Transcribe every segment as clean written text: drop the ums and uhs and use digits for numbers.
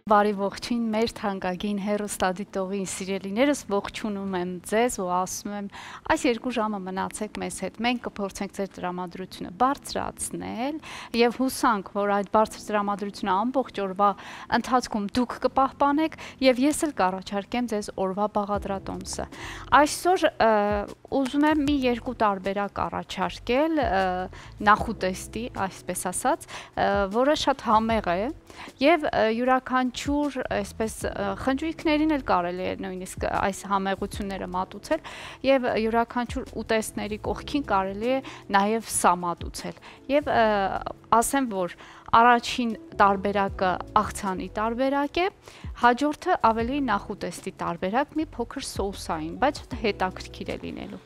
Բարի ողջույն մեր թանկագին հեռուստադիտողի սիրելիներս, ողջունում եմ ձեզ ու ասում եմ, այս 2 ժամը մնացեք մեզ հետ, մենք կփորձենք ձեր տրամադրությունը բարձրացնել եւ հուսանք, որ այդ բարձր տրամադրությունը ամբողջ օրվա ընթացքում դուք կպահպանեք եւ ես էլ կառաջարկեմ ձեզ օրվա բաղադրատոմսը։ Այսօր ուզում եմ մի 2 տարբերակ առաջարկել նախուտեստի, այսպես ասած, որը շատ համեղ է եւ յուրաքանչյուր այսպես խնջույքներին էլ կարելի է նույնիսկ այս համեղությունները մատուցել եւ յուրաքանչյուր ուտեստների կողքին կարելի է նաեւ սա մատուցել եւ ասեմ, որ առաջին տարբերակը աղցանի տարբերակ է, հաջորդը ավելի նախուտեստի տարբերակ, մի փոքր սոուսային, բայց հետաքրքիր է լինելու։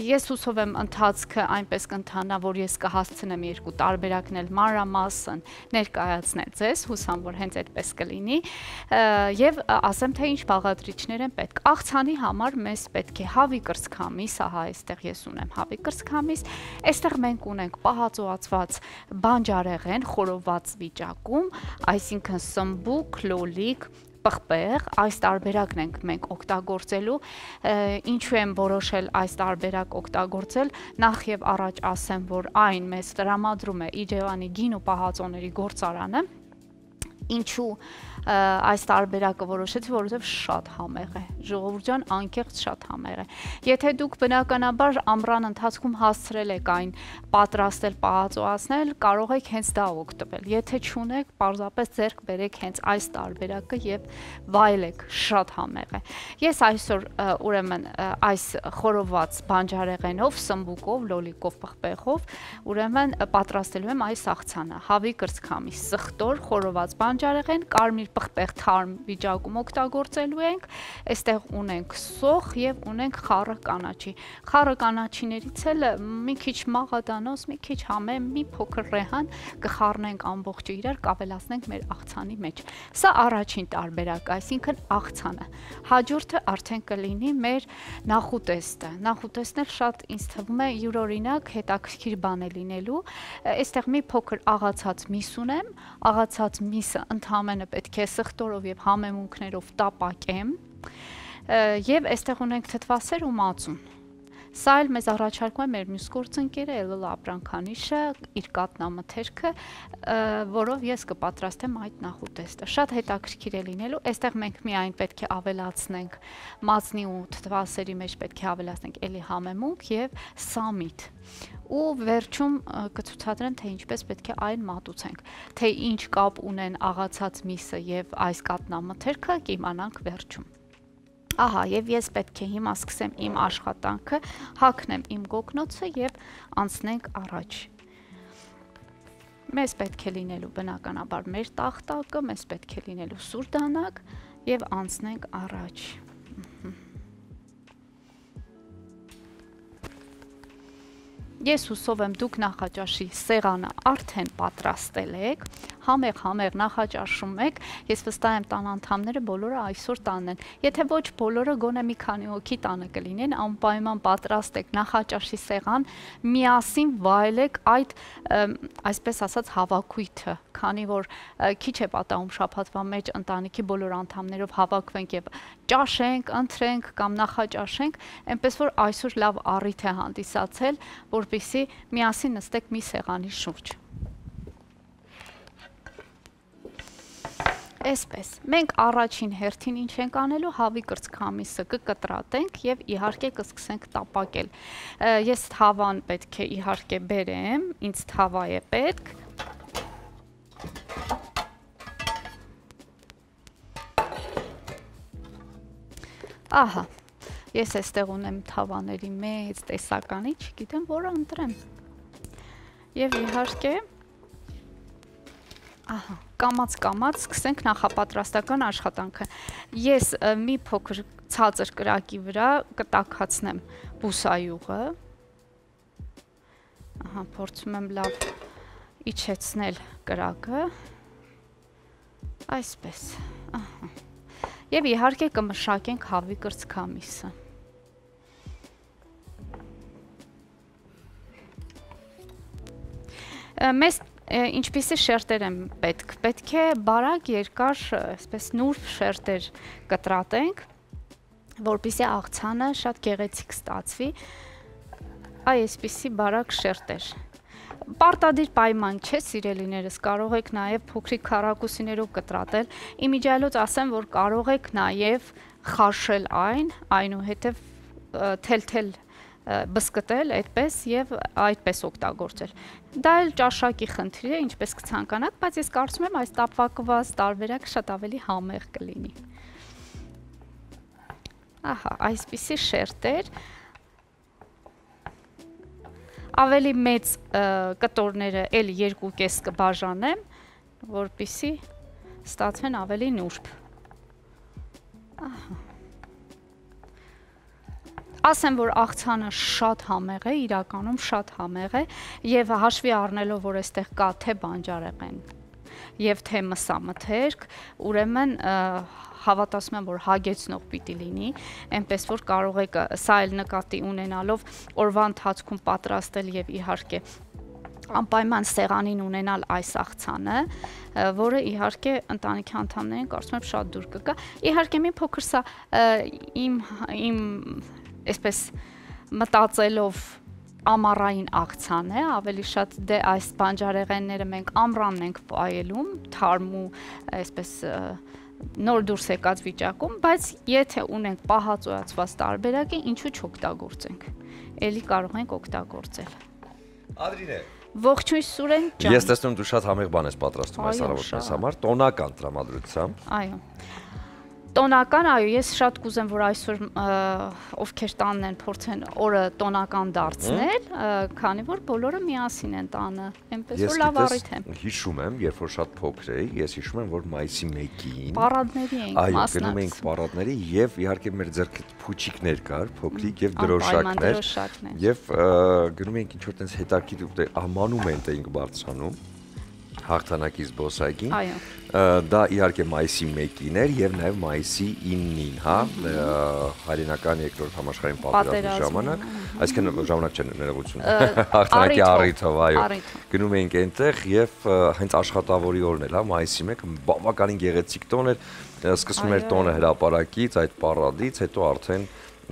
Ես հուսով եմ ընթացքը այնպես կընթանա, որ ես կհասցնեմ 2 տարբերակն էլ մանրամասն ներկայացնել ձեզ, հուսամ, որ հենց այդպես կլինի եւ ասեմ, թե ինչ բաղադրիչներ են պետք։ Աղցանի համար մեզ պետք է հավի կրծքամիս, ահա այստեղ ես ունեմ հավի կրծքամիս, այստեղ մենք ունենք պահածոացված բանջարեղեն խորոված վիճակում, այսինքն սմբուկ, լոլիկ, պղպեղ, այս տարբերակն ենք մենք օգտագործելու, ինչու եմ որոշել այս տարբերակ օգտագործել, նախ եւ առաջ ասեմ, որ այն մեզ տրամադրում է Իջևանի գին ու պահածոների գործարանը, ինչու այս տարբերակը որոշեցի, որովհետև շատ համեղ է, ժողովուրդ ջան, անկեղծ շատ համեղ է։ Եթե դուք բնականաբար ամռան ընթացքում հասցրել եք այն պատրաստել, պահածոացնել, կարող եք հենց դա օգտվել։ Եթե չունեք, պարզապես ձեռք բերեք հենց այս տարբերակը եւ վայելեք, շատ համեղ է։ Ես այսօր ուրեմն այս խորոված բանջարեղենով, սմբուկով, լոլիկով, պղպեղով, ուրեմն պատրաստելու եմ այս աղցանը։ Հավի կրծքամիս, սխտոր, խորոված բանջարեղեն, կարմիր պղպեղ թարմ վիճակում օգտագործելու ենք, այստեղ ունենք սոխ եւ ունենք խառը կանաչի։ Խառը կանաչիներից էլ մի քիչ մաղադանոց, մի քիչ համե, մի փոքր ռեհան կխառնենք ամբողջը իրար, կավելացնենք մեր աղցանի մեջ։ Սա առաջին տարբերակը, այսինքն աղցանը։ Հաջորդը արդեն կլինի մեր նախուտեստը։ Նախուտեստն էլ շատ ինձ թվում է յուրօրինակ հետաքրքիր բան է լինելու։ Այստեղ մի փոքր աղացած միս ունեմ, աղացած միսը ընդհանրապես պետք է սխտորով եւ համեմունքներով տապակեմ եւ այստեղ ունենք թթվասեր ու մածուն։ Սա էլ մեզ առաջարկում է մեր մյուս գործընկերը Էլլա Ապրանքանիշը, իր կատնամթերքը, որով ես կպատրաստեմ այդ նախուտեստը։ Շատ հետաքրքիր է լինելու, այստեղ մենք միայն պետք է ավելացնենք մածնի ու թթվասերի մեջ պետք է ավելացնենք էլի համեմունք եւ սամիտ։ Ու վերջում կցուցադրեմ, թե ինչպես պետք է այն մատուցենք, թե ինչ կապ ունեն աղացած միսը եւ այս կատնամթերքը, կիմանանք վերջում։ Ահա, եւ ես պետք է հիմա սկսեմ իմ աշխատանքը, հագնեմ իմ գոգնոցը եւ անցնենք առաջ։ Մեզ պետք է լինելու բնականաբար մեր տախտակը, մեզ պետք է լինելու սուր դանակ եւ անցնենք առաջ։ Ես հուսով եմ դուք նախաճաշի սեղանը արդեն պատրաստել եք, համեղ նախաճաշում եք, ես վստահ եմ տան անդամները բոլորը այսօր տանն են։ Եթե ոչ բոլորը, գոնե մի քանի հոգի տանը կլինեն, անպայման պատրաստեք նախաճաշի սեղան, միասին վայելեք այդ, այսպես ասած, հավաքույթը, քանի որ քիչ է պատահում շաբաթվա մեջ ընտանիքի բոլոր անդամներով հավաքվենք եւ ճաշենք, ընթրենք կամ նախաճաշենք, այնպես որ այսօր լավ առիթ է հանդիսացել, որպեսզի միասին նստեք մի սեղանի շուրջ։ Այսպես, մենք առաջին հերթին ինչ ենք անելու, հավի կրծքամիսը կկտրատենք եւ իհարկե կսկսենք տապակել։ Ես թավան պետք է իհարկե բերեմ, ինձ թավա է պետք։ Ահա, ես այստեղ ունեմ թավաների մեծ տեսականի, չգիտեմ որը ընտրեմ։ Եվ իհարկե, ահա, կամաց սկսենք նախապատրաստական աշխատանքը։ Ես մի փոքր ցածր կրակի վրա կտաքացնեմ բուսայուղը։ Ահա, փորձում եմ լավ իջեցնել կրակը։ Այսպես, ահա։ Եվ իհարկե կմշակենք հավի կրծքամիսը։ Մեզ Ինչպիսի շերտեր են պետք։ Պետք է բարակ երկար, այսպես նուրբ շերտեր կտրատենք, որպեսզի աղցանը շատ գեղեցիկ ստացվի։ Այսպիսի բարակ շերտեր։ Պարտադիր պայման չէ, սիրելիներս, կարող եք նաև փոքրիկ քառակուսիներով կտրատել։ Իմիջիայլոց ասեմ, որ կարող եք նաև խաշել այն, այնուհետև թել-թել բսկտել այդպես եւ այդպես օգտագործել։ Դա էլ ճաշակի խնդիր է, ինչպես կցանկանաք, բայց ես կարծում եմ այս տապակված տարբերակը շատ ավելի համեղ կլինի։ Ահա, այսպիսի շերտեր։ Ավելի մեծ կտորները էլ 2.5 կբաժանեմ, որպեսզի ստացվեն ավելի նուրբ։ Ահա։ Ասեմ, որ աղցանը շատ համեղ է, իրականում շատ համեղ է եւ հաշվի առնելով, որ այստեղ կա թե բանջարեղեն եւ թե մսամթերք, ուրեմն հավատացում եմ, որ հագեցնող պիտի լինի, այնպես որ կարող եք սա էլ նկատի ունենալով օրվա ընթացքում պատրաստել եւ իհարկե անպայման սեղանին ունենալ այս աղցանը, որը իհարկե ընտանիքի անդամներին կարծում եմ շատ դուր կգա։ Իհարկե մի փոքր սա իմ այսպես մտածելով ամառային աղցան է, ավելի շատ դե այս բանջարեղենները մենք ամռանն ենք պայելում, թարմ ու այսպես նոր դուրս եկած վիճակում, բայց եթե ունենք պահածոյացված տարբերակի, ինչու չօգտագործենք, էլի կարող ենք օգտագործել։ Ադրինե, ողջույն Սուրեն ջան։ Ես տեսնում դու շատ համեղ բան ես պատրաստում այս առավոտից համար, տոնական տրամադրությամբ։ Այո։ Տոնական, այո, ես շատ կուզեմ, որ այսօր ովքեր տանն են փորձեն օրը տոնական դարձնել, քանի որ բոլորը միասին են տանը, այնպես որ լավ առիթ է։ Ես հիշում եմ, երբ որ շատ փոքր էի, ես հիշում եմ, որ մայիսի 1-ին պարադների էինք մասնակցում։ Այո, գնում էինք պարադների եւ իհարկե մեր ձեռքը փուչիկներ կար, փոքրիկ եւ դրոշակներ։ Եվ գնում էինք ինչ-որ տենց հետաքրքիր մանումենտ էինք բարձրանում հաղթանակի զբոսայգին։ Դա իհարկե մայիսի 1-ին էր եւ նաեւ մայիսի 9-ին, հա, հայրենական երկրորդ համաշխարհային պատերազմի ժամանակ, այսինքն ժամանակ չէ ներողություն, հաղթանակի առիթով, այո։ Գնում էինք այնտեղ եւ հենց աշխատավորի օրն էլ, հա, մայիսի 1-ը բավականին գեղեցիկ տոն էր, սկսվում էր տոնը հրապարակից, այդ պարադից, հետո արդեն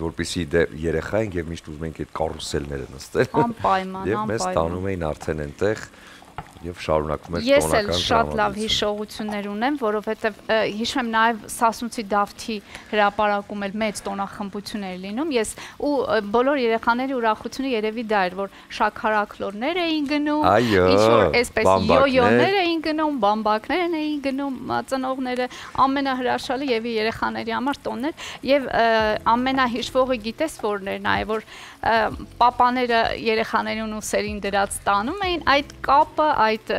որպեսզի դե երեխա ենք եւ միշտ ուզում ենք այդ կարուսելները նստել։ Անպայման, եւ մեզ տանում էին արդեն այնտեղ եւ շարունակում էր տոնական։ Ես էլ շատ լավ հիշողություններ ունեմ, որովհետեւ հիշում եմ նաեւ Սասունցի Դավթի հրապարակում էլ մեծ տոնախմբություն էր լինում։ Ես ու բոլոր երեխաների ուրախությունը երևի դա էր, որ շաքարակլորներ էին գնում, ինչ որ այսպես յոյոներ էին գնում, բամբակներ էին գնում, ծնողները ամենահրաշալի եւ երեխաների համար տոններ եւ ամենահիշվողը գիտես որն էր նաեւ որ պապաները երեխաներին ուսերին դրած տանում էին այդ կապը, այդ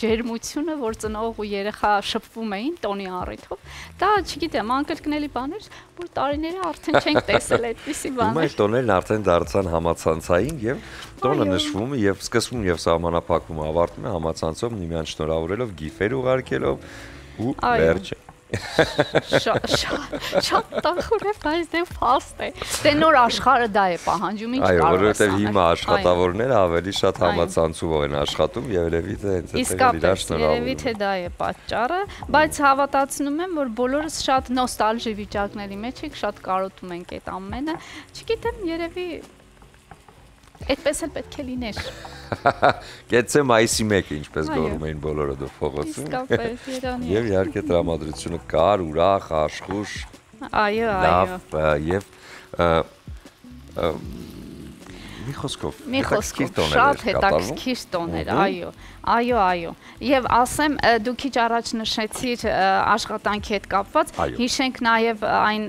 ջերմությունը, որ ծնող ու երեխա շփվում էին տոնի առիթով, դա չգիտեմ, անկրկնելի բաներ, որ տարիները արդեն չենք տեսել այդպիսի բաներ։ Այդ տոներն արդեն դարձան համացանցային եւ տոնը նշվում է եւ սկսվում եւ սահմանափակվում ավարտվում է համացանցով միմյանց շնորհավորելով, գիֆեր ուղարկելով ու վերջը։ Շատ տխուր է, բայց դե փաստ է։ Դե նոր աշխարհը դա է պահանջում, ինչ կարող ես անել։ Այո, որովհետև հիմա աշխատավորները ավելի շատ համացանցով են աշխատում եւ երևի թե հենց այդտեղ իրար շնորհավորում։ Երևի թե դա է պատճառը, բայց հավատացնում եմ, որ բոլորս շատ նոստալժի վիճակների մեջ ենք, շատ կարոտում ենք այդ ամենը։ Չգիտեմ, երևի այդպես էլ պետք է լիներ։ Գեցե մայիսի 1-ը, ինչպես գոռում էին բոլորը դու փողոցում։ Իսկապես, Երանի։ Եվ իհարկե տրամադրությունը կար, ուրախ, աշխուժ։ Այո, այո։ Լավ, եւ մի խոսքով շատ հետաքրքիր տոներ, այո։ Այո։ Եվ ասեմ, դու քիչ առաջ նշեցիր աշխատանքի հետ կապված, հիշենք նաև այն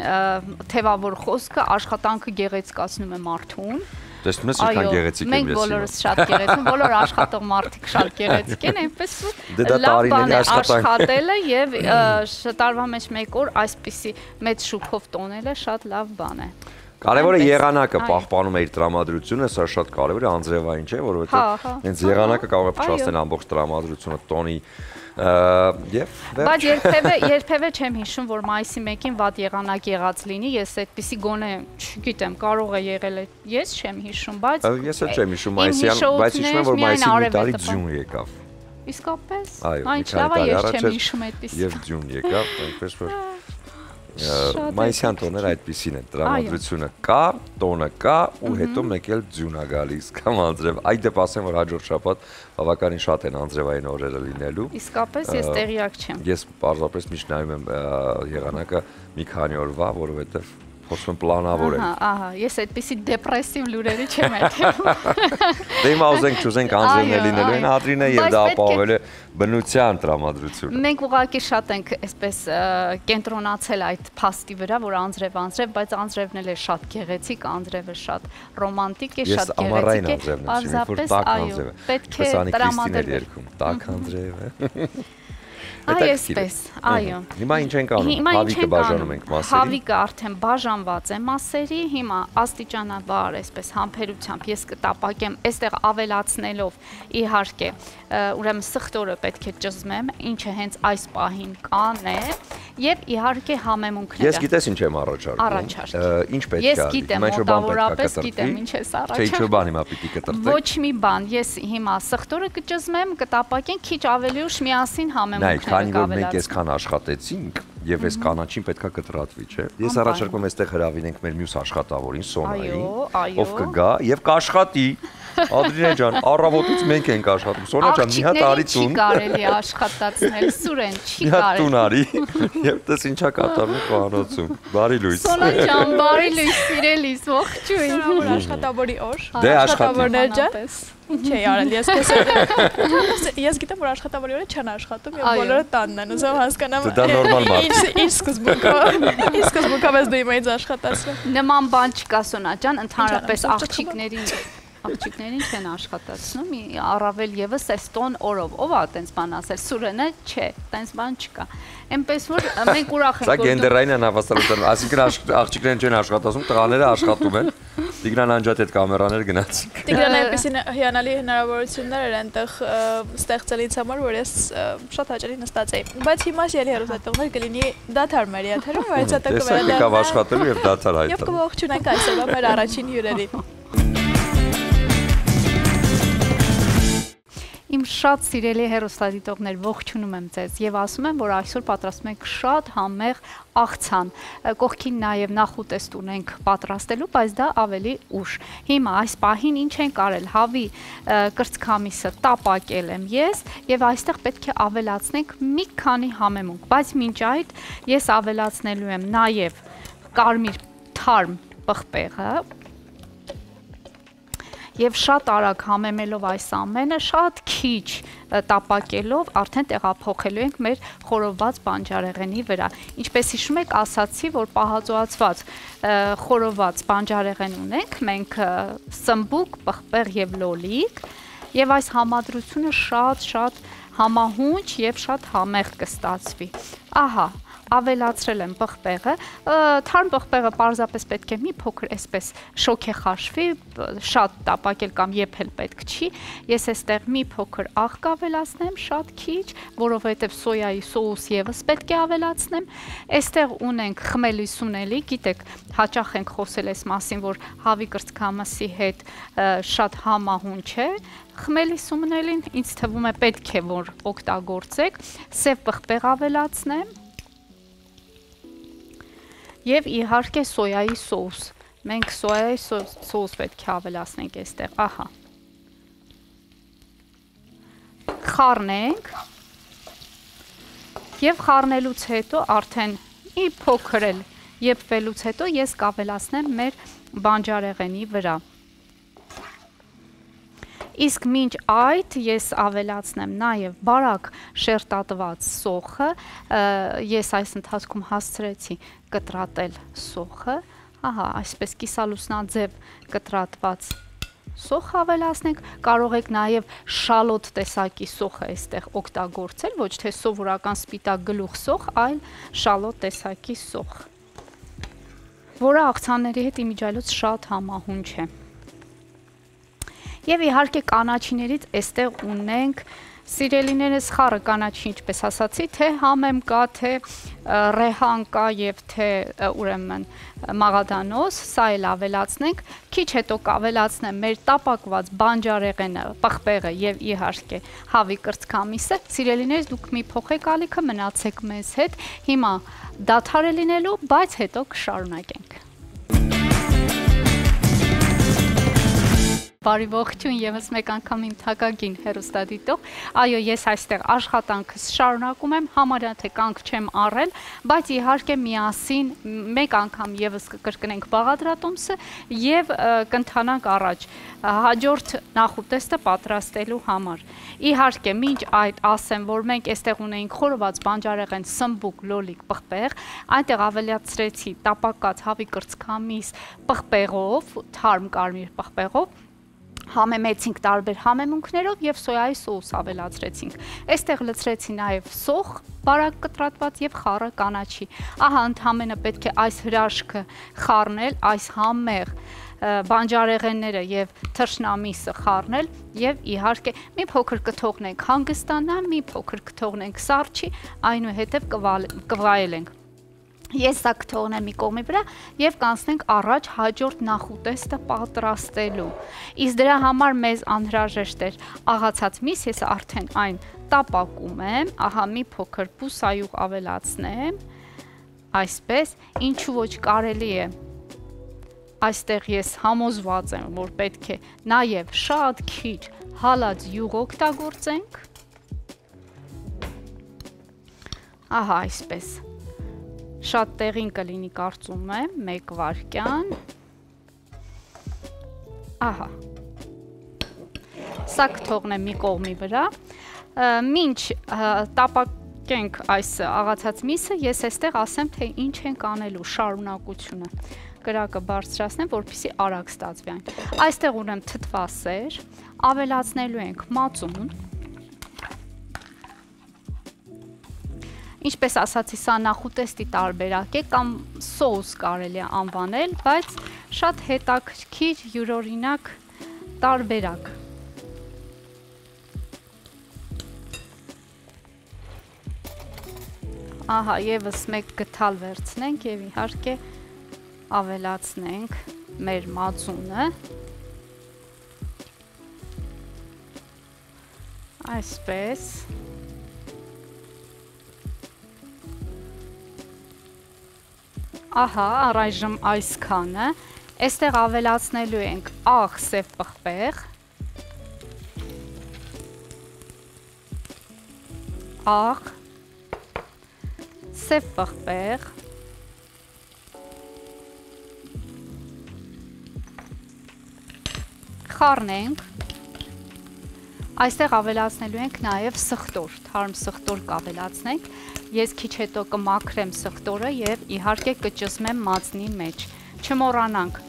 թևավոր խոսքը, աշխատանքը գեղեցկացնում է մարդուն։ Տեսնում ես ինչքան գեղեցիկ եմ ես։ Մենք բոլորս շատ գեղեցիկ, բոլոր աշխատող մարդիկ շատ գեղեցիկ են, այնպես որ լավ բան է աշխատելը եւ տարվա մեջ մեկ օր այսպիսի մեծ շուկով տոնելը շատ լավ բան է։ Կարևորը եղանակը պահպանում է իր տրամադրությունը, սա շատ կարևոր է, անձրևային չէ, որովհետեւ հենց եղանակը կարող է փչացնել ամբողջ տրամադրությունը տոնի եւ բայց երբևէ չեմ հիշում, որ մայիսի 1-ին վատ եղանակ եղած լինի, ես այդպիսի գոնե, չգիտեմ, կարող է եղել է, ես չեմ հիշում, բայց ես էլ չեմ հիշում մայիսյան, բայց հիշում եմ, որ մայիսի մի տարի ձյուն եկավ։ Իսկապես։ Այո, Այն լավ է, ես չեմ հիշում այդպես։ Եվ ձյուն եկավ, այնպես որ մայիսյան տոները այդպեսին են, տրամադրությունը կա, տոնը կա ու հետո մեկ էլ ձյուն է գալիս կամ անձրև։ Այդ դեպ ասեմ, որ հաջորդ շաբաթ բավականին շատ են անձրևային օրերը լինելու։ Իսկապես ես տեղյակ չեմ։ Ես պարզապես միշտ նայում եմ եղանակը մի քանի օրվա, որովհետև փորձում եմ պլանավորել։ Ահա, ես այդպիսի դեպրեսիվ լուրերի չեմ այդում։ Դե հիմա ուզենք չուզենք անձրևներ լինելու են Ադրինը եւ դա ապահովել է բնության տրամադրությունը։ Մենք ուղղակի շատ ենք այսպես կենտրոնացել այդ փաստի վրա, որ անձրև, բայց անձրևն էլ է շատ գեղեցիկ, անձրևը շատ ռոմանտիկ է, շատ գեղեցիկ է։ Պարզապես այո, պետք է տրամադրել։ Տաք անձրևը։ Այսպես, այո։ Հիմա ինչ ենք անում։ Հավիկը բաժանում ենք մասերի։ Հավիկը արդեն բաժանված է մասերի, հիմա աստիճանաբար այսպես համբերությամբ ես կտապակեմ, այստեղ ավելացնելով իհարկե, ուրեմն սխտորը պետք է ճզմեմ, ինչը հենց այս պահին կանե, եւ իհարկե համեմունքները։ Ես գիտես ինչ եմ առաջարկում։ Ինչ պետք է։ Ես գիտեմ, մոտավորապես գիտեմ ինչ ես առաջարկում։ Չէ, բան հիմա պիտի կտրտեք։ Ոչ մի բան, ես հիմա սխտորը կճզմեմ, կտապակենք քիչ ավելի ուշ միասին համեմունքները։ Քանի որ մենք այսքան աշխատեցինք եւ այս կանաչին պետքա կտրատվի, չէ։ Ես առաջարկում եմ այստեղ հրավիրենք մեր մյուս աշխատավորին Սոնային, ով կգա եւ կաշխատի։ Ադրինե ջան, առավոտից մենք ենք աշխատում։ Սոնա ջան, մի հատ արի տուն։ Չի կարելի աշխատացնել, Սուրեն, չի կարելի։ Մի հատ տուն արի եւ տես ինչա կատարվում խոհանոցում։ Բարի լույս։ Սոնա ջան, բարի լույս, սիրելիս, ողջույն։ Շնորհավոր աշխատավորի օր։ Դե աշխատավորներ ջան։ Ինչ է արել, ես գիտեմ, որ աշխատավորի օրը չեն աշխատում եւ բոլորը տանն են, ուզում հասկանամ։ Դա նորմալ մարդ։ Ինչ սկզբունքով ես դու ինձ աշխատացնում։ Նման բան չկա Սոնա ջան, ընդհանրապես աղջիկներին չեն աշխատացնում, առավել եւս այս տոն օրով, ով է տենց բան ասել, Սուրենը չէ, տենց բան չկա։ Էնպես որ մենք ուրախ ենք որ Սա գենդերային անհավասարություն, այսինքն աղջիկներն չեն աշխատացում, տղաները աշխատում են։ Տիգրան անջատ այդ կամերաներ գնացին։ Տիգրան այնպեսին հիանալի հնարավորություններ էր այնտեղ ստեղծել ինձ համար, որ ես շատ հաճելի նստած էի։ Բայց հիմա ելի հեռուստատեղներ կլինի դադար մեր եթերում, բայց հետո կվերադառնա։ Տեսակ եկավ աշխատելու եւ դադար հայտնել։ Եվ կողջունենք այսօրվա մեր առաջին հյուրերին։ Իմ շատ սիրելի հեռուստադիտողներ, ողջունում եմ ձեզ եւ ասում եմ, որ այսօր պատրաստում ենք շատ համեղ աղցան։ Կողքին նաեւ նախուտեստ ունենք պատրաստելու, բայց դա ավելի ուշ։ Հիմա այս պահին ինչ ենք արել, հավի կրծքամիսը տապակել եմ ես եւ այստեղ պետք է ավելացնենք մի քանի համեմունք, բայց մինչ այդ ես ավելացնելու եմ նաեւ կարմիր թարմ պղպեղը Եվ շատ արագ համեմելով այս ամենը, շատ քիչ տապակելով արդեն տեղափոխելու ենք մեր խորոված բանջարեղենի վրա։ Ինչպես հիշում եք, ասացի, որ պահածոացված խորոված բանջարեղեն ունենք, մենք սմբուկ, պղպեղ եւ լոլիկ, եւ այս համադրությունը շատ համահունչ եւ շատ համեղ կստացվի։ Ահա ավելացրել եմ պղպեղը, թարմ պղպեղը պարզապես պետք է մի փոքր այսպես շոքե խաշվի, շատ տապակել կամ եփել պետք չի, ես այստեղ մի փոքր աղ կավելացնեմ, շատ քիչ, որովհետև սոյայի սոուս եւս պետք է ավելացնեմ, այստեղ ունենք խմելի սունելի, գիտեք, հաճախ ենք խոսել այս մասին, որ հավի կրծքամսի հետ շատ համահունչ է, խմելի սունելին ինձ թվում է պետք է որ օգտագործեք, սև պղպեղ ավելացնեմ Եվ իհարկե սոյայի սոուս, մենք սոյայի սոուս պետք է ավելացնենք այստեղ, ահա, խառնենք և խառնելուց հետո արդեն մի փոքր էլ եփվելուց հետո ես կավելացնեմ մեր բանջարեղենի վրա Իսկ մինչ այդ ես ավելացնեմ նաև բարակ շերտատված սոխը, ես այս ընթացքում հասցրեցի կտրատել սոխը, ահա, այսպես կիսալուսնաձև կտրատված սոխ ավելացնենք, կարող եք նաև շալոտ տեսակի սոխը այստեղ օգտագործել, ոչ թե սովորական սպիտակ գլուխ սոխ, այլ շալոտ տեսակի սոխ, որը աղցանների հետ իմիջիայլոց շատ համահունչ է։ Եվ իհարկե կանաչիներից այստեղ ունենք Սիրելիներս խառը կանաչի ինչպես ասացի, թե համեմ կա, թե ռեհան կա եւ թե ուրեմն մաղադանոս, սա էլ ավելացնենք, քիչ հետո կավելացնեմ մեր տապակված բանջարեղենը, պղպեղը եւ իհարկե հավի կրծքամիսը։ Սիրելիներս դուք մի փոխեք ալիքը, մնացեք մեզ հետ։ Հիմա դադար է լինելու, բայց հետո կշարունակենք։ Բարի ողջույն եւս մեկ անգամ իմ թակագին հերոստատիտող։ Այո, ես այստեղ աշխատանքս շարունակում եմ, համարյա թե կանգ չեմ առել, բայց իհարկե միասին մեկ անգամ եւս կկրկնենք բաղադրատոմսը եւ կընթանանք առաջ հաջորդ նախուտեստը պատրաստելու համար։ Իհարկե, մինչ այդ ասեմ, որ մենք այստեղ ունեինք խորոված բանջարեղեն, սմբուկ, լոլիկ, պղպեղ, այնտեղ ավելացրեցի տապակած հավի կրծքամիս պղպեղով, թարմ կարմիր պղպեղով, համեմեցինք տարբեր համեմունքներով եւ սոյայի սոուս ավելացրեցինք։ Այստեղ լցրեցի նաեւ սոխ, բարակ կտրատված եւ խառը կանաչի։ Ահա ընդհանրապես պետք է այս հրաշքը խառնել, այս համեղ բանջարեղենները եւ թռչնամիսը խառնել եւ իհարկե մի փոքր կթողնենք հանգստանա, մի փոքր կթողնենք սառչի, այնուհետեւ կվայելենք։ Ես սա կթողնեմ մի կողմի վրա եւ կանցնենք առաջ հաջորդ նախուտեստը պատրաստելու։ Իսկ դրա համար մեզ անհրաժեշտ էր աղացած միս, ես արդեն այն տապակում եմ, ահա մի փոքր բուսայուղ ավելացնեմ, այսպես, ինչու ոչ կարելի է։ Այստեղ ես համոզված եմ, որ պետք է նաեւ շատ քիչ հալած յուղ օգտագործենք։ Ահա այսպես։ Շատ տեղին կլինի կարծում եմ, 1 վայրկյան, ահա, սա կթողնեմ մի կողմի վրա, մինչ տապակենք այս աղացած միսը, ես այստեղ ասեմ, թե ինչ ենք անելու շարունակությունը, կրակը բարձրացնեմ, որպեսզի արագ ստացվի այն, այստեղ ունեմ թթվասեր, ավելացնելու ենք մածուն, Ինչպես ասացի, սա նախուտեստի տարբերակ է կամ սոուս կարելի է անվանել, բայց շատ հետաքրքիր յուրօրինակ տարբերակ։ Ահա, եւս մեկ գթալ վերցնենք եւ իհարկե ավելացնենք մեր մածունը։ Այսպես Ահա, առայժմ այսքանը, այստեղ ավելացնելու ենք աղ սև պղպեղ, աղ, սև պղպեղ, խառնենք, այստեղ ավելացնելու ենք նաև սխտոր, թարմ սխտոր կավելացնենք, ես քիչ հետո կմաքրեմ սխտորը եւ իհարկե կճզմեմ մածնի մեջ։ Չմոռանանք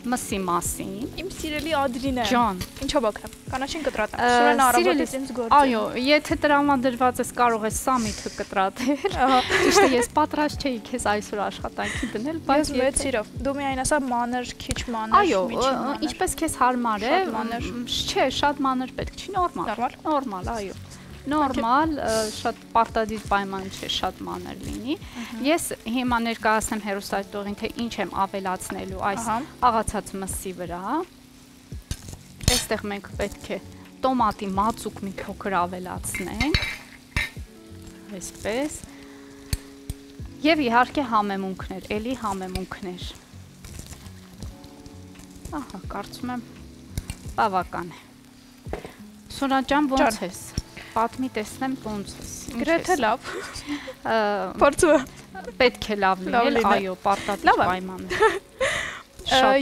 մսի մասին։ Իմ սիրելի Ադրինե։ Ջան, ինչով օգնեմ։ Կանաչին կտրատեմ։ Սուրեն առավոտից ինձ գործ։ Այո, եթե տրամադրված ես կարող ես սամիթը կտրատել։ Ահա, ճիշտ է, ես պատրաստ չէի քեզ այսօր աշխատանքի դնել, բայց մեծ սիրով։ Դու միայն ասա մանր, քիչ մանր, այո, ինչպես քեզ հարմար է։ Չէ, շատ մանր պետք չի, նորմալ։ Նորմալ, այո։ Նորմալ, շատ պարտադիր պայման չէ, շատ մանր լինի։ Ես հիմա ներկայացնեմ հեռուստադիտողին, թե ինչ եմ ավելացնելու այս աղացած մսի վրա։ Այստեղ մենք պետք է տոմատի մածուկ մի փոքր ավելացնենք։ Այսպես։ Եվ իհարկե համեմունքներ, էլի համեմունքներ։ Ահա, կարծում եմ բավական է։ Սոնա ջան, ո՞նց ես։ Պատմի տեսնեմ ոնց ես։ Գրեթե լավ։ Փորձում պետք է լավ լինել, այո, պարտադիր պայման է։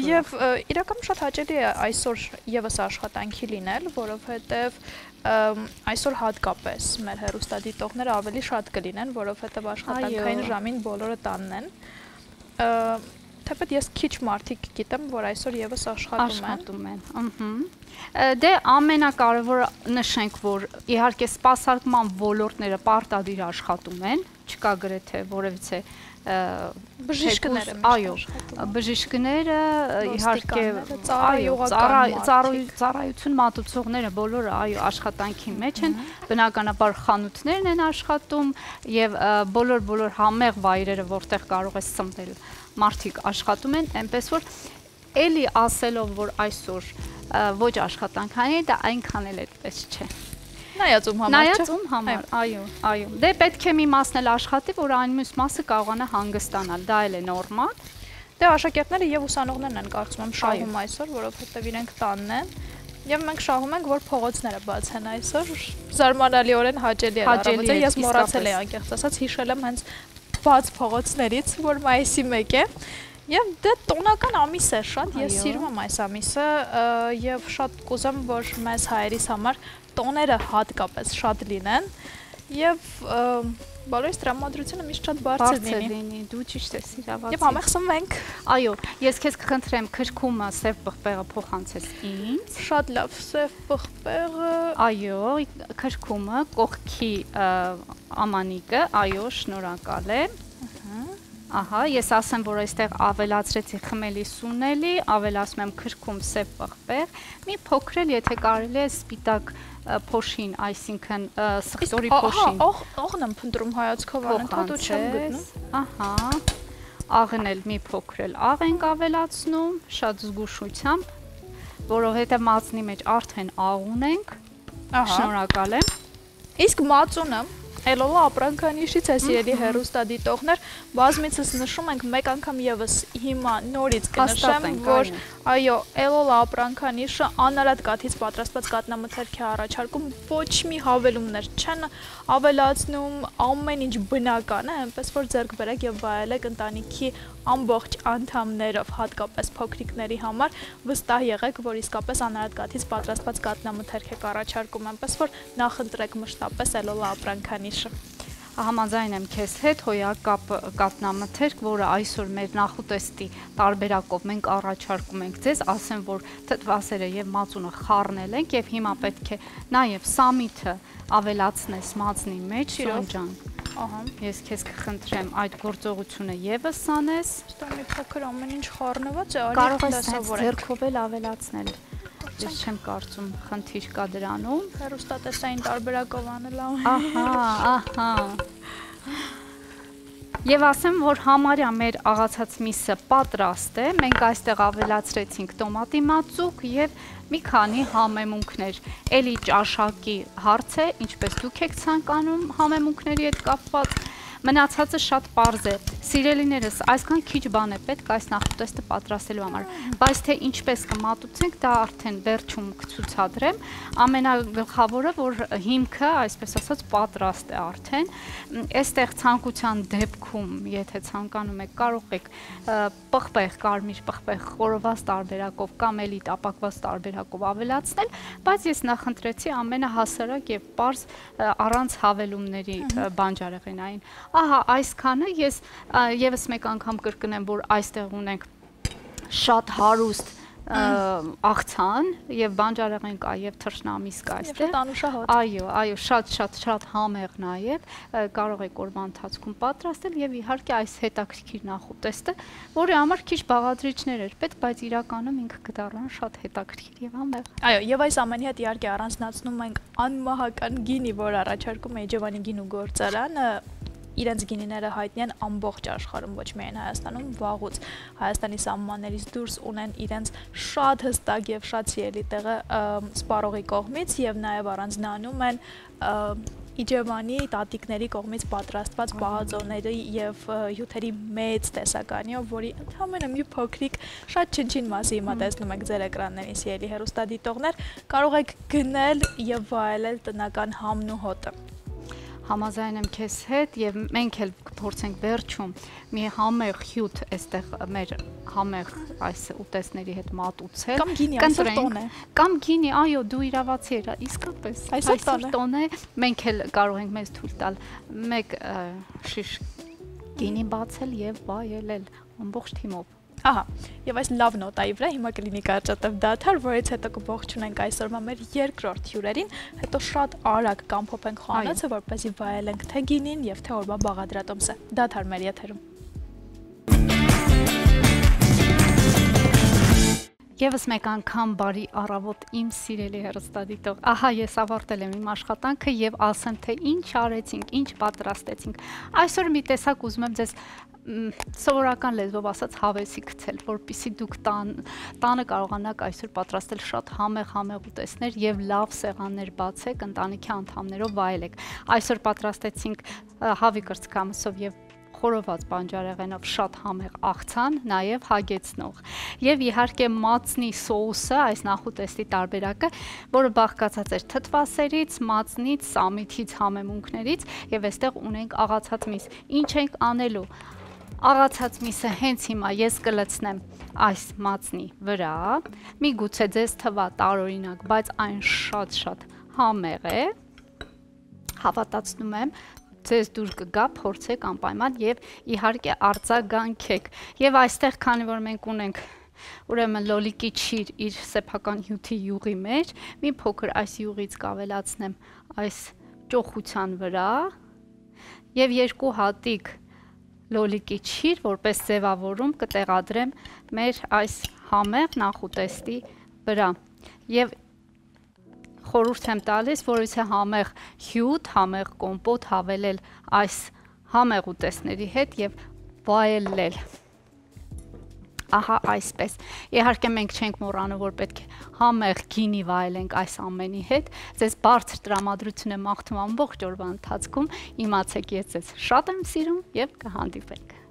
Եվ իրականում շատ հաճելի է այսօր եւս աշխատանքի լինել, որովհետեւ այսօր հատկապես մեր հեռուստադիտողները ավելի շատ կլինեն, որովհետեւ աշխատանքային ժամին բոլորը տանն են։ թեպետ ես քիչ մարդիկ գիտեմ, որ այսօր եւս աշխատում են։ Դե ամենակարևորը նշենք, որ իհարկե սպասարկման ոլորտները պարտադիր աշխատում են, չկա գրեթե որևիցե բժիշկները, այո, բժիշկները, իհարկե, ծառայություն մատուցողները բոլորը այո աշխատանքի մեջ են, բնականաբար խանութներն են աշխատում եւ բոլոր համեղ վայրերը, որտեղ կարող է սնվել մարդիկ աշխատում են, այնպես որ էլի ասելով, որ այսօր ոչ աշխատանքային է, դա այնքան էլ այդպես չէ։ Նայած ում համար, նայած ում համար, այո։ Դե պետք է մի մասն էլ աշխատի, որ այն մյուս մասը կարողանա հանգստանալ, դա էլ է նորմալ։ Դե աշակերտները եւ ուսանողներն են կարծում եմ շահում այսօր, որովհետեւ իրենք տանն են։ Եվ մենք շահում ենք, որ փողոցները բաց են այսօր, զարմանալիորեն հաճելի է առավոտը, ես մոռացել եմ անկեղծ ասած, հիշել եմ հենց բաց փողոցներից, որ մայիսի 1 է։ Եվ դե տոնական ամիս է շատ, ես սիրում եմ այս ամիսը եւ շատ կուզեմ, որ մեզ հայերիս համար տոները հատկապես շատ լինեն եւ բոլորիս տրամադրությունը միշտ շատ բարձր լինի։ Դու ճիշտ ես, իրավացի։ Եվ համեղ սնվենք։ Այո, ես քեզ կխնդրեմ քրքումը սև պղպեղը փոխանցես ինձ։ Շատ լավ, սև պղպեղը։ Այո, քրքումը, կողքի ամանիկը, այո, շնորհակալ եմ։ Ահա, ես ասեմ, որ այստեղ ավելացրեցի խմելի սունելի, ավելացում եմ քրքում սև պղպեղ, մի փոքր էլ եթե կարելի է սպիտակ փոշին, այսինքն սխտորի փոշին։ Աղն եմ փնտրում հայացքով անընդհատ ու չեմ գտնում։ Ահա, աղն էլ մի փոքր էլ աղ ենք ավելացնում, շատ զգուշությամբ, որովհետև մածնի մեջ արդեն աղ ունենք։ Շնորհակալ եմ։ Իսկ մածունը Էլոլա ապրանքանիշից է սիրելի հեռուստադիտողներ, բազմիցս նշում ենք մեկ անգամ եւս հիմա նորից կնշեմ, որ այո, Էլոլա ապրանքանիշը անարատ կաթից պատրաստված կատնամթերք է առաջարկում, ոչ մի հավելումներ չեն ավելացնում, ամեն ինչ բնական է, այնպես որ ձեռք բերեք եւ վայելեք ընտանիքի ամբողջ անդամներով, հատկապես փոքրիկների համար, վստահ եղեք, որ իսկապես անարատ կաթից պատրաստված կատնամթերք եք առաջարկում, այնպես որ նախընտրեք մշտապես Էլոլա ապրանքանիշը։ Համաձայն եմ քեզ հետ, հոյակապ կատնամթերք, որը այսօր մեր նախուտեստի տարբերակով մենք առաջարկում ենք ձեզ, ասեմ, որ թթվասերը եւ մածունը խառնել ենք եւ հիմա պետք է նաեւ սամիթը ավելացնես մածնի մեջ, Սոնջան։ Ահա, ես քեզ կխնդրեմ այդ գործողությունը եւս անես։ Ստա մի փոքր ամեն ինչ խառնված է, կարող ես ձեռքով էլ ավելացնել։ Ես չեմ կարծում խնդիր կա դրանում։ Հեռուստատեսային տարբերակով անել ահա։ Եվ ասեմ, որ համարյա մեր աղացած միսը պատրաստ է, մենք այստեղ ավելացրեցինք տոմատի մածուկ եւ մի քանի համեմունքներ։ Էլի ճաշակի հարց է, ինչպես դուք եք ցանկանում համեմունքների հետ կապված։ Մնացածը շատ պարզ է։ Սիրելիներս, այսքան քիչ բան է պետք այս նախուտեստը պատրաստելու համար, բայց թե ինչպես կմատուցենք, դա արդեն վերջում կցուցադրեմ։ Ամենագլխավորը, որ հիմքը, այսպես ասած, պատրաստ է արդեն։ Այստեղ ցանկության դեպքում, եթե ցանկանում եք, կարող եք պղպեղ, կարմիր պղպեղ խորոված տարբերակով կամ էլի տապակված տարբերակով ավելացնել, բայց ես նախընտրեցի ամենահասարակ եւ պարզ առանց հավելումների բանջարեղենային։ Ահա, այսքանը ես եւս մեկ անգամ կրկնեմ, որ այստեղ ունենք շատ հարուստ աղցան եւ բանջարեղեն կա եւ թռչնամիս կա այստեղ։ Այո, շատ համեղ նաեւ կարող եք օրվա ընթացքում պատրաստել եւ իհարկե այս հետաքրքիր նախուտեստը, որի համար քիչ բաղադրիչներ էր պետք, բայց իրականում ինքը կդառնա շատ հետաքրքիր եւ համեղ։ Այո, եւ այս ամենի հետ իհարկե առանձնացնում ենք անմահական գինի, որ առաջարկում է Ջովանի գինու գործարանը։ Իրենց գինիները հայտնի են ամբողջ աշխարհում, ոչ միայն Հայաստանում, վաղուց Հայաստանի սահմաններից դուրս ունեն իրենց շատ հստակ եւ շատ սիրելի տեղը սպառողի կողմից եւ նաեւ առանձնանում են Իջևանի տատիկների կողմից պատրաստված պահածոների եւ հյութերի մեծ տեսականիով, որի ընդհանրապես մի փոքրիկ շատ չնչին մասի հիմա տեսնում եք ձեր էկրաններին, սիրելի հեռուստադիտողներ, կարող եք գնել եւ վայելել տնական համն ու հոտը։ Համաձայն եմ քեզ հետ եւ մենք էլ կփորձենք վերջում մի համեղ հյութ այստեղ մեր համեղ այս ուտեստների հետ մատուցել։ Կամ գինի, այսօր տոն է։ Կամ գինի, այո, դու իրավացի ես, իսկապես։ Այսօր տոն է։ Մենք էլ կարող ենք մեզ թույլ տալ մեկ շիշ գինի բացել եւ վայելել ամբողջ թիմով։ Ահա, եւ այս լավ նոտայի վրա հիմա կլինի կարճատև դադար, որից հետո կողջունենք այսօրվա մեր երկրորդ հյուրերին, հետո շատ արագ կամփոփենք խոհանոցը, որպեսզի վայելենք թե գինին եւ թե օրվա բաղադրատոմսը։ Դադար մեր եթերում։ Եվս մեկ անգամ բարի առավոտ իմ սիրելի հեռուստադիտող։ Ահա ես ավարտել եմ իմ աշխատանքը եւ ասեմ թե ինչ արեցինք, ինչ պատրաստեցինք։ Այսօր մի տեսակ ուզում եմ ձեզ սովորական լեզվով ասած հավեսի գցել, որպեսզի դուք տանը կարողանաք այսօր պատրաստել շատ համեղ ուտեստներ եւ լավ սեղաններ բացեք, ընտանիքի անդամներով վայելեք։ Այսօր պատրաստեցինք հավի կրծքամսով եւ խորոված բանջարեղենով շատ համեղ աղցան, նաև հագեցնող։ Եվ իհարկե մածնի սոուսը, այս նախուտեստի տարբերակը, որը բաղկացած էր թթվասերից, մածնից, սամիթից, համեմունքներից եւ այստեղ ունենք աղացած միս։ Ինչ ենք անելու։ Աղացած միսը հենց հիմա ես կլցնեմ այս մածնի վրա։ Միգուցե ձեզ թվա տարօրինակ, բայց այն շատ համեղ է։ Հավատացնում եմ ձեզ դուր կգա, փորձեք անպայման եւ իհարկե արձագանքեք։ Եվ այստեղ, քանի որ մենք ունենք ուրեմն լոլիկի չիր իր սեփական հյութի յուղի մեջ, մի փոքր այս յուղից կավելացնեմ այս ճոխության վրա եւ երկու հատիկ լոլիկի չիր, որպես ձևավորում կտեղադրեմ մեր այս համեղ նախուտեստի վրա։ Եվ խորհուրդ եմ տալիս, որից է համեղ հյութ, համեղ կոմպոտ հավելել այս համեղ ուտեստների հետ եւ վայելել։ Ահա այսպես։ Իհարկե մենք չենք մոռանում, որ պետք է համեղ գինի վայելենք այս ամենի հետ։ Ձեզ բարձր տրամադրություն եմ մաղթում ամբողջ օրվա ընթացքում։ Իմացեք, ես ձեզ շատ եմ սիրում եւ կհանդիպենք։